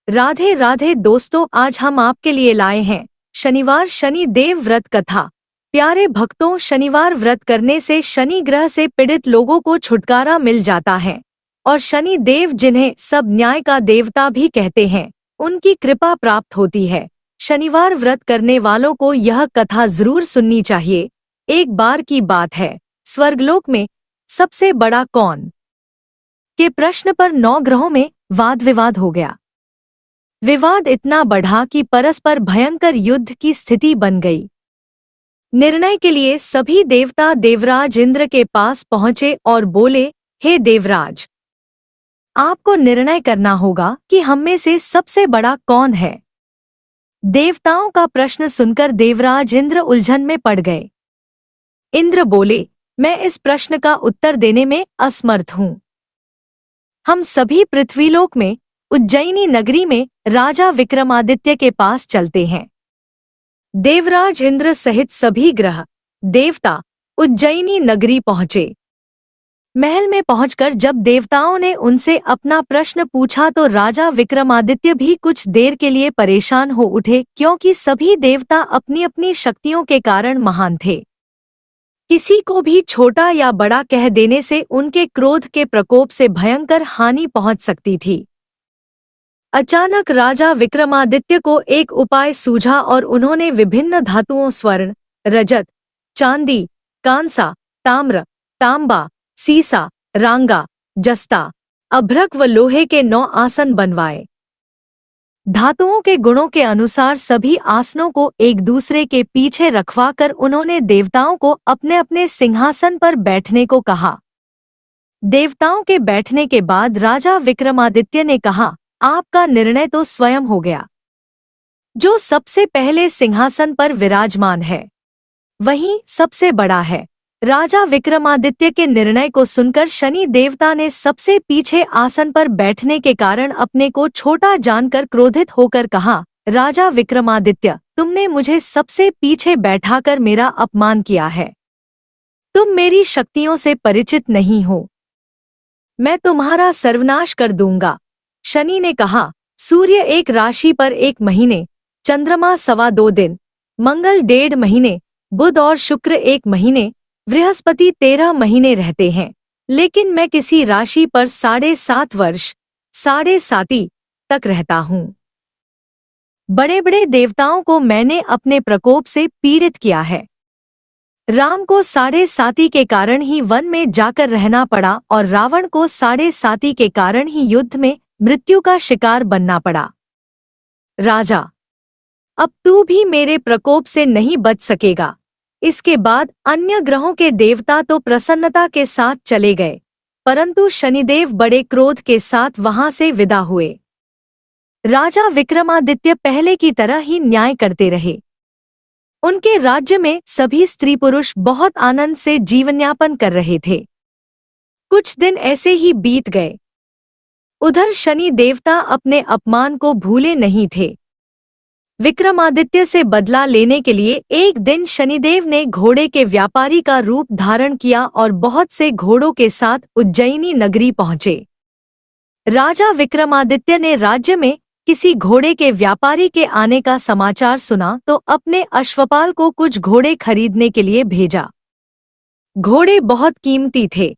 राधे राधे दोस्तों, आज हम आपके लिए लाए हैं शनिवार शनि देव व्रत कथा। प्यारे भक्तों, शनिवार व्रत करने से शनि ग्रह से पीड़ित लोगों को छुटकारा मिल जाता है और शनि देव, जिन्हें सब न्याय का देवता भी कहते हैं, उनकी कृपा प्राप्त होती है। शनिवार व्रत करने वालों को यह कथा जरूर सुननी चाहिए। एक बार की बात है, स्वर्गलोक में सबसे बड़ा कौन के प्रश्न पर 9 ग्रहों में वाद विवाद हो गया। विवाद इतना बढ़ा कि परस्पर भयंकर युद्ध की स्थिति बन गई। निर्णय के लिए सभी देवता देवराज इंद्र के पास पहुंचे और बोले, हे देवराज, आपको निर्णय करना होगा कि हम में से सबसे बड़ा कौन है। देवताओं का प्रश्न सुनकर देवराज इंद्र उलझन में पड़ गए। इंद्र बोले, मैं इस प्रश्न का उत्तर देने में असमर्थ हूं। हम सभी पृथ्वीलोक में उज्जैनी नगरी में राजा विक्रमादित्य के पास चलते हैं। देवराज इंद्र सहित सभी ग्रह देवता उज्जैनी नगरी पहुंचे। महल में पहुंचकर जब देवताओं ने उनसे अपना प्रश्न पूछा तो राजा विक्रमादित्य भी कुछ देर के लिए परेशान हो उठे, क्योंकि सभी देवता अपनी अपनी शक्तियों के कारण महान थे। किसी को भी छोटा या बड़ा कह देने से उनके क्रोध के प्रकोप से भयंकर हानि पहुंच सकती थी। अचानक राजा विक्रमादित्य को एक उपाय सूझा और उन्होंने विभिन्न धातुओं स्वर्ण, रजत, चांदी, कांसा, ताम्र, तांबा, सीसा, रांगा, जस्ता, अभ्रक व लोहे के 9 आसन बनवाए। धातुओं के गुणों के अनुसार सभी आसनों को एक दूसरे के पीछे रखवाकर उन्होंने देवताओं को अपने अपने सिंहासन पर बैठने को कहा। देवताओं के बैठने के बाद राजा विक्रमादित्य ने कहा, आपका निर्णय तो स्वयं हो गया। जो सबसे पहले सिंहासन पर विराजमान है वही सबसे बड़ा है। राजा विक्रमादित्य के निर्णय को सुनकर शनि देवता ने सबसे पीछे आसन पर बैठने के कारण अपने को छोटा जानकर क्रोधित होकर कहा, राजा विक्रमादित्य, तुमने मुझे सबसे पीछे बैठाकर मेरा अपमान किया है। तुम मेरी शक्तियों से परिचित नहीं हो। मैं तुम्हारा सर्वनाश कर दूंगा। शनि ने कहा, सूर्य 1 राशि पर 1 महीने, चंद्रमा 2.25 दिन, मंगल 1.5 महीने, बुध और शुक्र 1 महीने, बृहस्पति 13 महीने रहते हैं, लेकिन मैं किसी राशि पर 7.5 वर्ष 7.5 तक रहता हूँ। बड़े बड़े देवताओं को मैंने अपने प्रकोप से पीड़ित किया है। राम को 7.5 के कारण ही वन में जाकर रहना पड़ा और रावण को 7.5 के कारण ही युद्ध में मृत्यु का शिकार बनना पड़ा। राजा, अब तू भी मेरे प्रकोप से नहीं बच सकेगा। इसके बाद अन्य ग्रहों के देवता तो प्रसन्नता के साथ चले गए, परंतु शनिदेव बड़े क्रोध के साथ वहां से विदा हुए। राजा विक्रमादित्य पहले की तरह ही न्याय करते रहे। उनके राज्य में सभी स्त्री पुरुष बहुत आनंद से जीवनयापन कर रहे थे। कुछ दिन ऐसे ही बीत गए। उधर शनि देवता अपने अपमान को भूले नहीं थे। विक्रमादित्य से बदला लेने के लिए एक दिन शनिदेव ने घोड़े के व्यापारी का रूप धारण किया और बहुत से घोड़ों के साथ उज्जैनी नगरी पहुंचे। राजा विक्रमादित्य ने राज्य में किसी घोड़े के व्यापारी के आने का समाचार सुना तो अपने अश्वपाल को कुछ घोड़े खरीदने के लिए भेजा। घोड़े बहुत कीमती थे।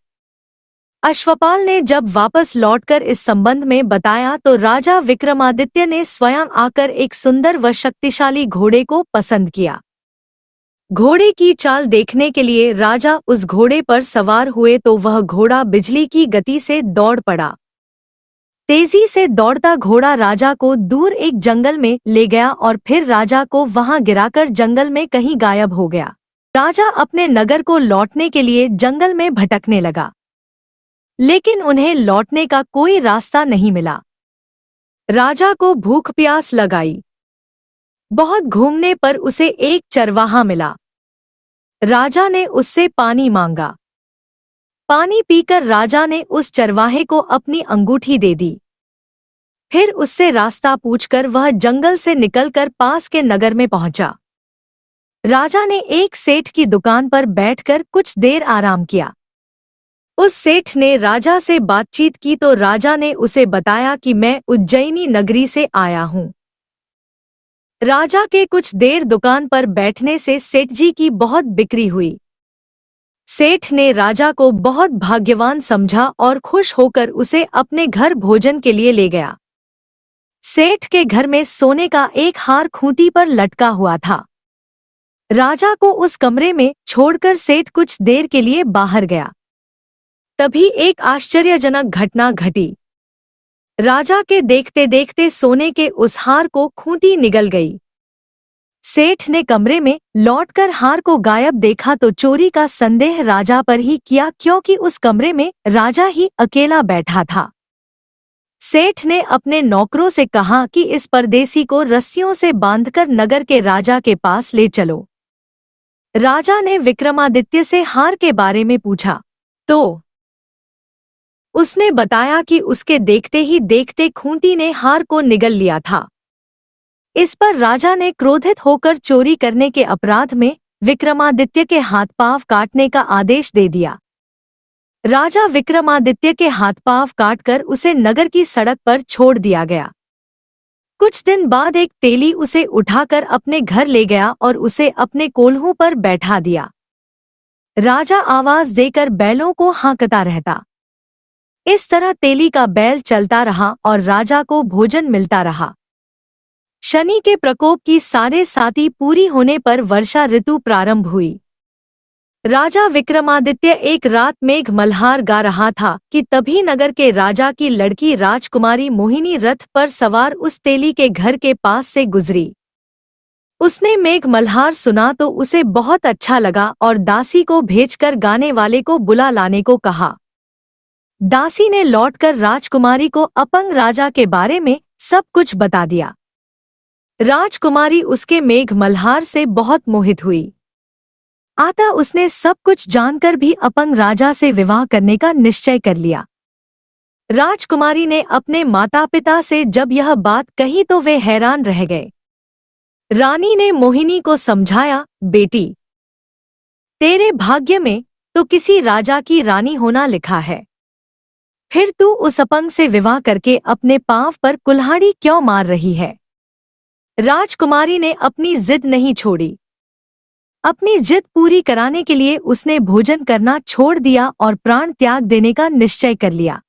अश्वपाल ने जब वापस लौटकर इस संबंध में बताया तो राजा विक्रमादित्य ने स्वयं आकर एक सुंदर व शक्तिशाली घोड़े को पसंद किया। घोड़े की चाल देखने के लिए राजा उस घोड़े पर सवार हुए तो वह घोड़ा बिजली की गति से दौड़ पड़ा। तेजी से दौड़ता घोड़ा राजा को दूर एक जंगल में ले गया और फिर राजा को वहां गिराकर जंगल में कहीं गायब हो गया। राजा अपने नगर को लौटने के लिए जंगल में भटकने लगा, लेकिन उन्हें लौटने का कोई रास्ता नहीं मिला। राजा को भूख प्यास लगाई। बहुत घूमने पर उसे एक चरवाहा मिला। राजा ने उससे पानी मांगा। पानी पीकर राजा ने उस चरवाहे को अपनी अंगूठी दे दी। फिर उससे रास्ता पूछकर वह जंगल से निकलकर पास के नगर में पहुंचा। राजा ने एक सेठ की दुकान पर बैठकर कुछ देर आराम किया। उस सेठ ने राजा से बातचीत की तो राजा ने उसे बताया कि मैं उज्जैनी नगरी से आया हूँ। राजा के कुछ देर दुकान पर बैठने से सेठ जी की बहुत बिक्री हुई। सेठ ने राजा को बहुत भाग्यवान समझा और खुश होकर उसे अपने घर भोजन के लिए ले गया। सेठ के घर में सोने का एक हार खूंटी पर लटका हुआ था। राजा को उस कमरे में छोड़कर सेठ कुछ देर के लिए बाहर गया। तभी एक आश्चर्यजनक घटना घटी। राजा के देखते देखते सोने के उस हार को खूंटी निगल गई। सेठ ने कमरे में लौटकर हार को गायब देखा तो चोरी का संदेह राजा पर ही किया, क्योंकि उस कमरे में राजा ही अकेला बैठा था। सेठ ने अपने नौकरों से कहा कि इस परदेसी को रस्सियों से बांधकर नगर के राजा के पास ले चलो। राजा ने विक्रमादित्य से हार के बारे में पूछा तो उसने बताया कि उसके देखते ही देखते खूंटी ने हार को निगल लिया था। इस पर राजा ने क्रोधित होकर चोरी करने के अपराध में विक्रमादित्य के हाथ पांव काटने का आदेश दे दिया। राजा विक्रमादित्य के हाथ पांव काटकर उसे नगर की सड़क पर छोड़ दिया गया। कुछ दिन बाद एक तेली उसे उठाकर अपने घर ले गया और उसे अपने कोल्हू पर बैठा दिया। राजा आवाज देकर बैलों को हाँकता रहता। इस तरह तेली का बैल चलता रहा और राजा को भोजन मिलता रहा। शनि के प्रकोप की 7.5 पूरी होने पर वर्षा ऋतु प्रारंभ हुई। राजा विक्रमादित्य एक रात मेघ मल्हार गा रहा था कि तभी नगर के राजा की लड़की राजकुमारी मोहिनी रथ पर सवार उस तेली के घर के पास से गुजरी। उसने मेघ मल्हार सुना तो उसे बहुत अच्छा लगा और दासी को भेजकर गाने वाले को बुला लाने को कहा। दासी ने लौटकर राजकुमारी को अपंग राजा के बारे में सब कुछ बता दिया। राजकुमारी उसके मेघ मल्हार से बहुत मोहित हुई। अतः उसने सब कुछ जानकर भी अपंग राजा से विवाह करने का निश्चय कर लिया। राजकुमारी ने अपने माता पिता से जब यह बात कही तो वे हैरान रह गए। रानी ने मोहिनी को समझाया, बेटी, तेरे भाग्य में तो किसी राजा की रानी होना लिखा है, फिर तू उस अपंग से विवाह करके अपने पांव पर कुल्हाड़ी क्यों मार रही है। राजकुमारी ने अपनी जिद नहीं छोड़ी। अपनी जिद पूरी कराने के लिए उसने भोजन करना छोड़ दिया और प्राण त्याग देने का निश्चय कर लिया।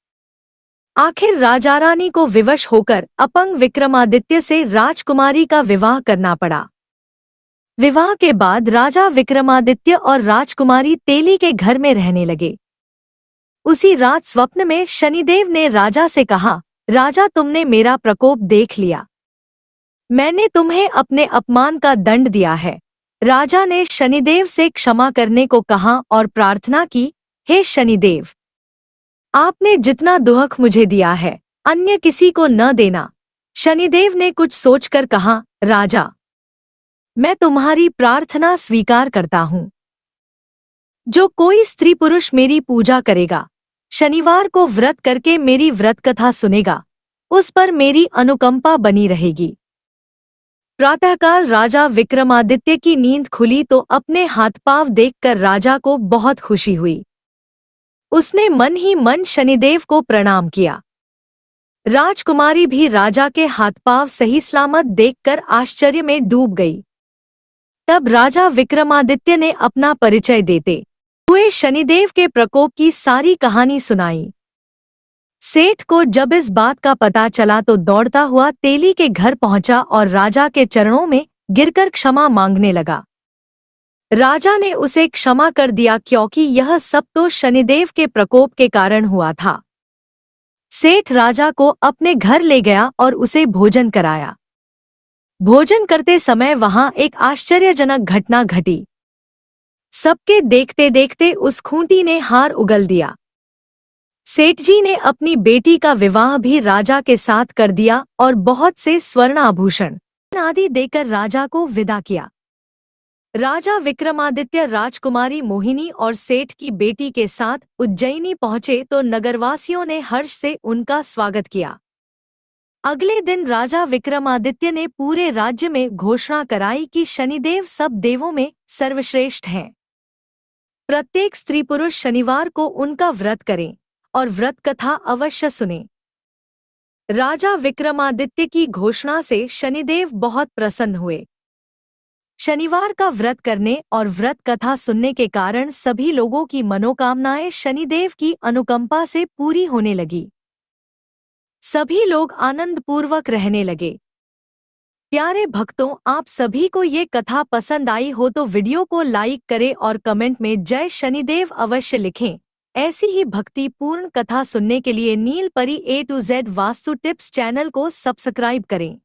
आखिर राजा रानी को विवश होकर अपंग विक्रमादित्य से राजकुमारी का विवाह करना पड़ा। विवाह के बाद राजा विक्रमादित्य और राजकुमारी तेली के घर में रहने लगे। उसी रात स्वप्न में शनिदेव ने राजा से कहा, राजा, तुमने मेरा प्रकोप देख लिया। मैंने तुम्हें अपने अपमान का दंड दिया है। राजा ने शनिदेव से क्षमा करने को कहा और प्रार्थना की, हे शनिदेव, आपने जितना दुख मुझे दिया है अन्य किसी को न देना। शनिदेव ने कुछ सोचकर कहा, राजा, मैं तुम्हारी प्रार्थना स्वीकार करता हूँ। जो कोई स्त्री पुरुष मेरी पूजा करेगा, शनिवार को व्रत करके मेरी व्रत कथा सुनेगा, उस पर मेरी अनुकंपा बनी रहेगी। प्रातःकाल राजा विक्रमादित्य की नींद खुली तो अपने हाथ पांव देखकर राजा को बहुत खुशी हुई। उसने मन ही मन शनिदेव को प्रणाम किया। राजकुमारी भी राजा के हाथ पांव सही सलामत देखकर आश्चर्य में डूब गई। तब राजा विक्रमादित्य ने अपना परिचय देते हुए शनिदेव के प्रकोप की सारी कहानी सुनाई। सेठ को जब इस बात का पता चला तो दौड़ता हुआ तेली के घर पहुंचा और राजा के चरणों में गिरकर क्षमा मांगने लगा। राजा ने उसे क्षमा कर दिया क्योंकि यह सब तो शनिदेव के प्रकोप के कारण हुआ था। सेठ राजा को अपने घर ले गया और उसे भोजन कराया। भोजन करते समय वहां एक आश्चर्यजनक घटना घटी। सबके देखते देखते उस खूंटी ने हार उगल दिया। सेठ जी ने अपनी बेटी का विवाह भी राजा के साथ कर दिया और बहुत से स्वर्ण आभूषण आदि देकर राजा को विदा किया। राजा विक्रमादित्य राजकुमारी मोहिनी और सेठ की बेटी के साथ उज्जैनी पहुंचे तो नगरवासियों ने हर्ष से उनका स्वागत किया। अगले दिन राजा विक्रमादित्य ने पूरे राज्य में घोषणा कराई कि शनिदेव सब देवों में सर्वश्रेष्ठ हैं। प्रत्येक स्त्री पुरुष शनिवार को उनका व्रत करें और व्रत कथा अवश्य सुनें। राजा विक्रमादित्य की घोषणा से शनिदेव बहुत प्रसन्न हुए। शनिवार का व्रत करने और व्रत कथा सुनने के कारण सभी लोगों की मनोकामनाएं शनिदेव की अनुकंपा से पूरी होने लगी। सभी लोग आनंद पूर्वक रहने लगे। प्यारे भक्तों, आप सभी को ये कथा पसंद आई हो तो वीडियो को लाइक करें और कमेंट में जय शनिदेव अवश्य लिखें। ऐसी ही भक्ति पूर्ण कथा सुनने के लिए नीलपरी A to Z vastu tips channel को सब्सक्राइब करें।